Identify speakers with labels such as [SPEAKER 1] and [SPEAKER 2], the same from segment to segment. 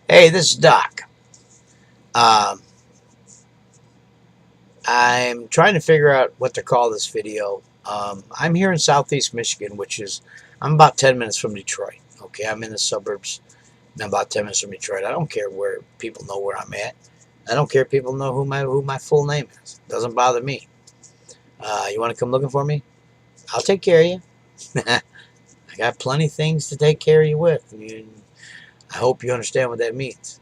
[SPEAKER 1] Hey, this is Doc. Um, I'm trying to figure out what to call this video. I'm here in Southeast Michigan, I'm about 10 minutes from Detroit. Okay, I'm in the suburbs. And I'm about 10 minutes from Detroit. I don't care where people know where I'm at. I don't care if people know who my full name is. It doesn't bother me. You want to come looking for me? I'll take care of you. I got plenty of things to take care of you with. I hope you understand what that means.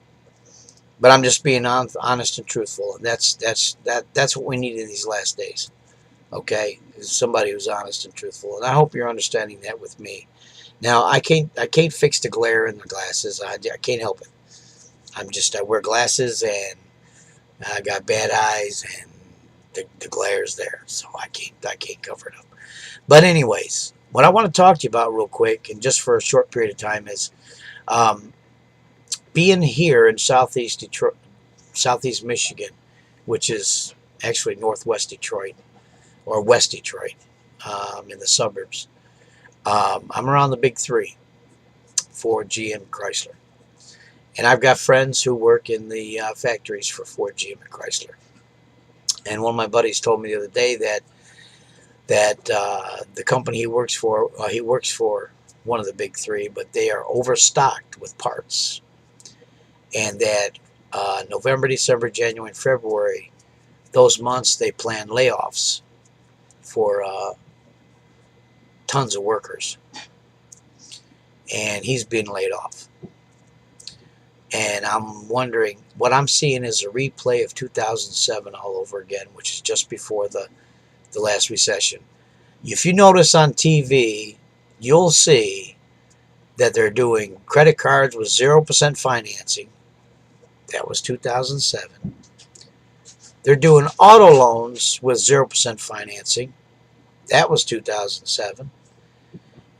[SPEAKER 1] But I'm just being honest and truthful, and that's what we need in these last days. Okay, is somebody who's honest and truthful, and I hope you're understanding that with me. Now, I can't fix the glare in the glasses. I can't help it. I wear glasses, and I got bad eyes, and the glare's there, so I can't cover it up. But anyways, what I want to talk to you about real quick, and just for a short period of time, is um, being here in Southeast Detroit, Southeast Michigan, which is actually Northwest Detroit or West Detroit, in the suburbs. I'm around the big three: Ford, GM, Chrysler, and I've got friends who work in the factories for Ford, GM, and Chrysler. And one of my buddies told me the other day that the company he works for one of the big three, but they are overstocked with parts, and that November, December, January, and February, those months they plan layoffs for tons of workers, and he's being laid off. And I'm wondering, what I'm seeing is a replay of 2007 all over again, which is just before the last recession. If you notice on TV, you'll see that they're doing credit cards with 0% financing. That was 2007. They're doing auto loans with 0% financing. That was 2007.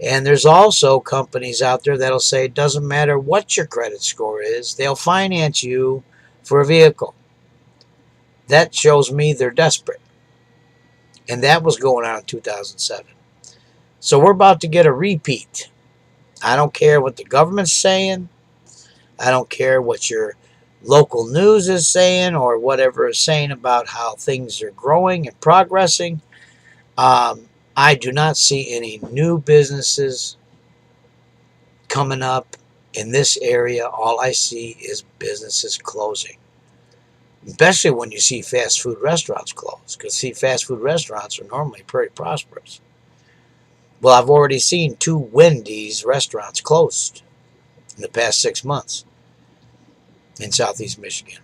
[SPEAKER 1] And there's also companies out there that'll say it doesn't matter what your credit score is, they'll finance you for a vehicle. That shows me they're desperate. And that was going on in 2007. So we're about to get a repeat. I don't care what the government's saying. I don't care what your local news is saying or whatever is saying about how things are growing and progressing. I do not see any new businesses coming up in this area. All I see is businesses closing, especially when you see fast food restaurants close, because see, fast food restaurants are normally pretty prosperous. Well, I've already seen 2 Wendy's restaurants closed in the past 6 months in Southeast Michigan.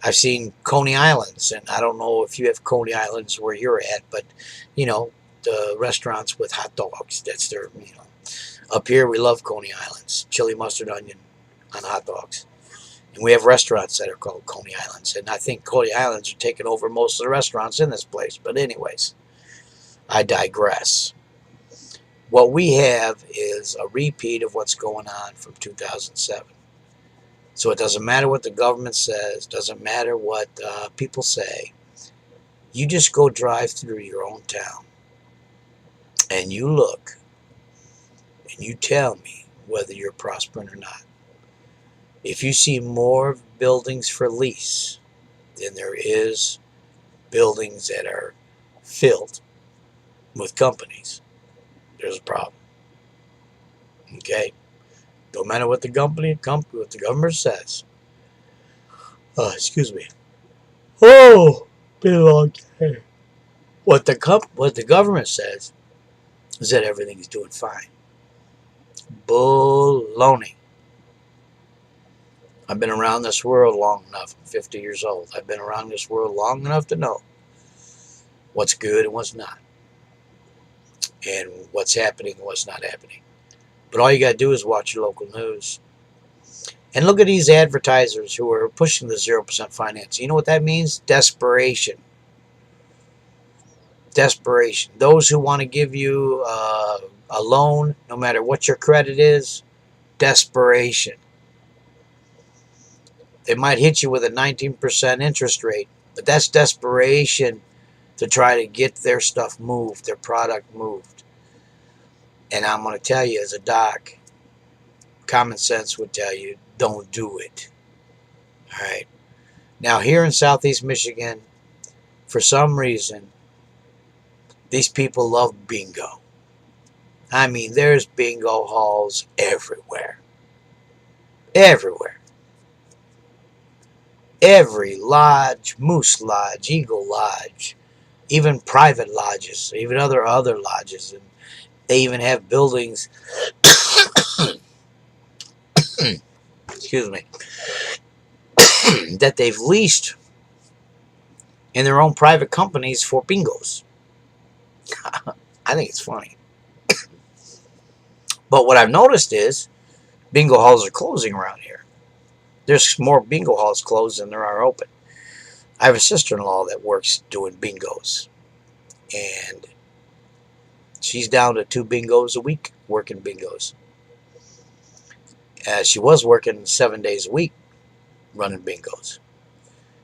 [SPEAKER 1] I've seen Coney Islands, and I don't know if you have Coney Islands where you're at, but you know, the restaurants with hot dogs. That's their. Up here, we love Coney Islands, chili mustard onion on hot dogs. And we have restaurants that are called Coney Islands. And I think Coney Islands are taking over most of the restaurants in this place. But anyways, I digress. What we have is a repeat of what's going on from 2007. So it doesn't matter what the government says, doesn't matter what people say. You just go drive through your own town and you look and you tell me whether you're prospering or not. If you see more buildings for lease than there is buildings that are filled with companies, there's a problem. Okay? Don't matter what the government says. Excuse me. Oh, been a long day. What the government says is that everything is doing fine. Baloney. I've been around this world long enough. I'm 50 years old. I've been around this world long enough to know what's good and what's not, and what's happening and what's not happening. But all you got to do is watch your local news. And look at these advertisers who are pushing the 0% financing. You know what that means? Desperation. Desperation. Those who want to give you a loan, no matter what your credit is, desperation. They might hit you with a 19% interest rate, but that's desperation to try to get their stuff moved, their product moved. And I'm going to tell you, as a doc, common sense would tell you, don't do it. All right. Now, here in Southeast Michigan, for some reason, these people love bingo. I mean, there's bingo halls everywhere. Everywhere. Every lodge, Moose Lodge, Eagle Lodge, even private lodges, even other lodges. And they even have buildings, excuse me, that they've leased in their own private companies for bingos. I think it's funny. But what I've noticed is bingo halls are closing around here. There's more bingo halls closed than there are open. I have a sister-in-law that works doing bingos, and she's down to 2 bingos a week working bingos. She was working 7 days a week running bingos.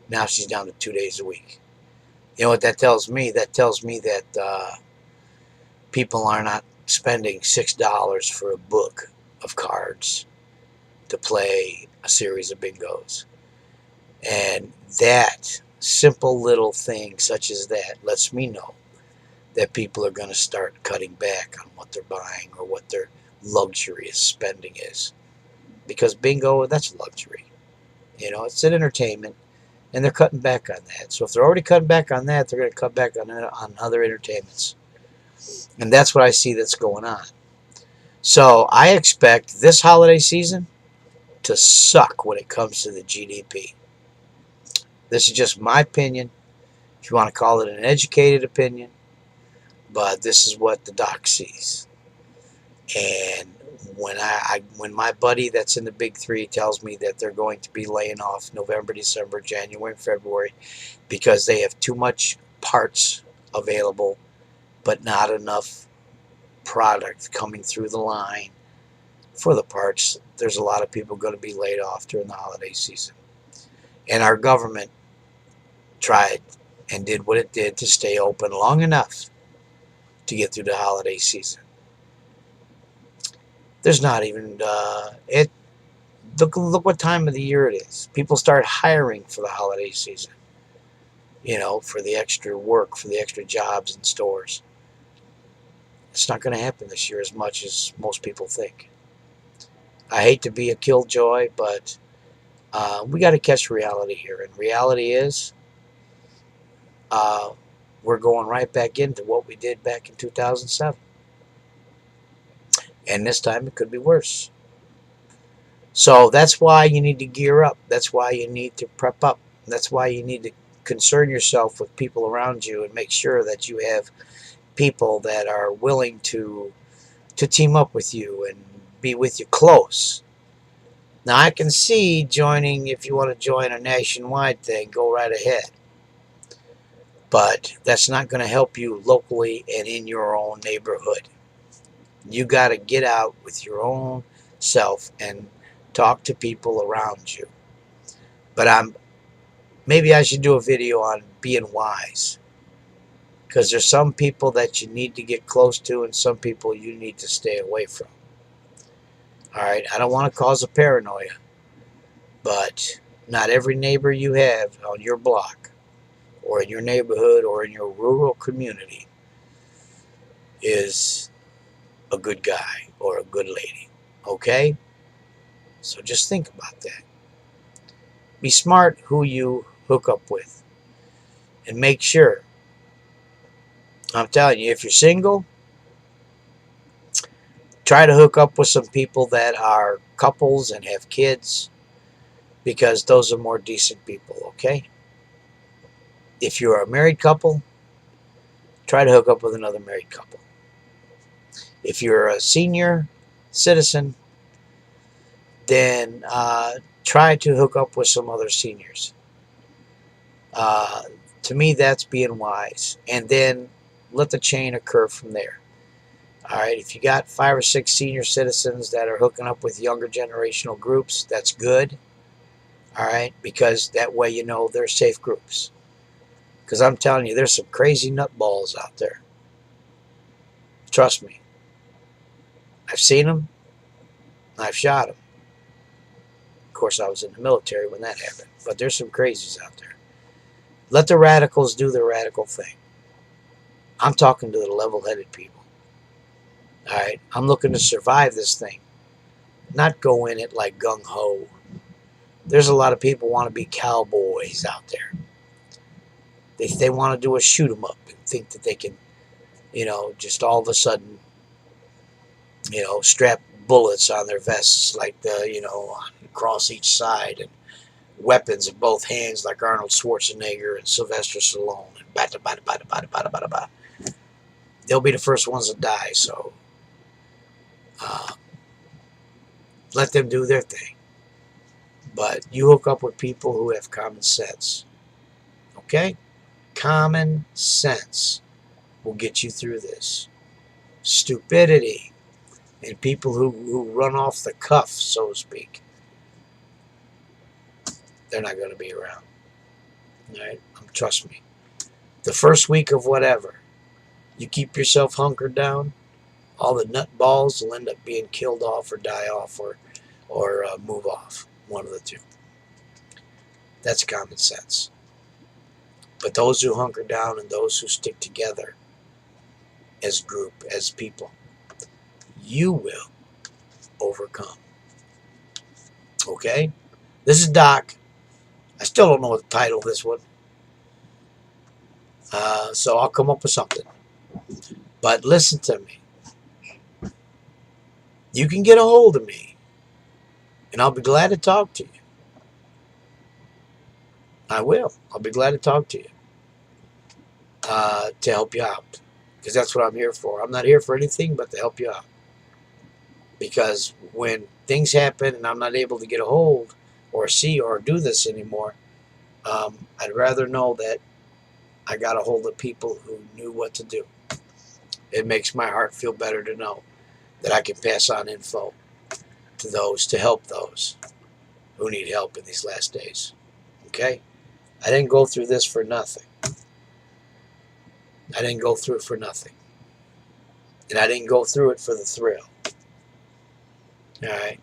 [SPEAKER 1] Now she's down to 2 days a week. You know what that tells me? That tells me that people are not spending $6 for a book of cards to play a series of bingos. And that simple little thing such as that lets me know that people are going to start cutting back on what they're buying or what their luxurious spending is. Because bingo, that's luxury. You know, it's an entertainment, and they're cutting back on that. So if they're already cutting back on that, they're going to cut back on other entertainments. And that's what I see that's going on. So I expect this holiday season to suck when it comes to the GDP. This is just my opinion. If you want to call it an educated opinion, but this is what the doc sees. And when my buddy that's in the big 3 tells me that they're going to be laying off November, December, January, and February because they have too much parts available but not enough product coming through the line for the parts, there's a lot of people going to be laid off during the holiday season. And our government tried and did what it did to stay open long enough to get through the holiday season. There's not even look what time of the year it is. People start hiring for the holiday season, you know, for the extra work, for the extra jobs in stores. It's not going to happen this year as much as most people think. I hate to be a killjoy, but we got to catch reality here. And reality is we're going right back into what we did back in 2007. And this time it could be worse. So that's why you need to gear up. That's why you need to prep up. That's why you need to concern yourself with people around you and make sure that you have people that are willing to team up with you and be with you close. Now, I can see joining, if you want to join a nationwide thing, go right ahead. But that's not going to help you locally and in your own neighborhood. You got to get out with your own self and talk to people around you. But maybe I should do a video on being wise. Because there's some people that you need to get close to and some people you need to stay away from. Alright, I don't want to cause a paranoia. But not every neighbor you have on your block or in your neighborhood or in your rural community is a good guy or a good lady. Okay? So just think about that. Be smart who you hook up with. And make sure. I'm telling you, if you're single, try to hook up with some people that are couples and have kids, because those are more decent people, okay? If you're a married couple, try to hook up with another married couple. If you're a senior citizen, then try to hook up with some other seniors. To me, that's being wise. And then let the chain occur from there. All right, if you got 5 or 6 senior citizens that are hooking up with younger generational groups, that's good. All right, because that way you know they're safe groups. Because I'm telling you, there's some crazy nutballs out there. Trust me. I've seen them, I've shot them. Of course, I was in the military when that happened. But there's some crazies out there. Let the radicals do their radical thing. I'm talking to the level-headed people. All right? I'm looking to survive this thing. Not go in it like gung-ho. There's a lot of people want to be cowboys out there. They want to do a shoot 'em up and think that they can, just all of a sudden, strap bullets on their vests like across each side, and weapons in both hands like Arnold Schwarzenegger and Sylvester Stallone, and bada bada bada bada bada bada bada. They'll be the first ones to die. So let them do their thing. But you hook up with people who have common sense. Okay? Common sense will get you through this. Stupidity and people who run off the cuff, so to speak, they're not going to be around. All right? Trust me. The first week of whatever, you keep yourself hunkered down, all the nutballs will end up being killed off or die off or move off. One of the two. That's common sense. But those who hunker down and those who stick together as group, as people, you will overcome. Okay? This is Doc. I still don't know what the title of this one. So I'll come up with something. But listen to me. You can get a hold of me, and I'll be glad to talk to you. I will. I'll be glad to talk to you to help you out, because that's what I'm here for. I'm not here for anything but to help you out. Because when things happen and I'm not able to get a hold or see or do this anymore, I'd rather know that I got a hold of people who knew what to do. It makes my heart feel better to know that I can pass on info to those, to help those who need help in these last days. Okay? I didn't go through this for nothing. I didn't go through it for nothing. And I didn't go through it for the thrill. All right?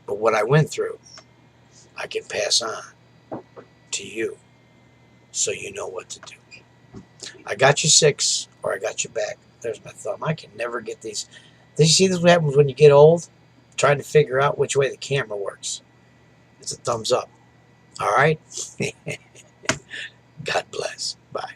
[SPEAKER 1] But what I went through, I can pass on to you so you know what to do. I got you 6, or I got you back. There's my thumb. I can never get these. Did you see this? What happens when you get old? Trying to figure out which way the camera works. It's a thumbs up. All right? God bless. Bye.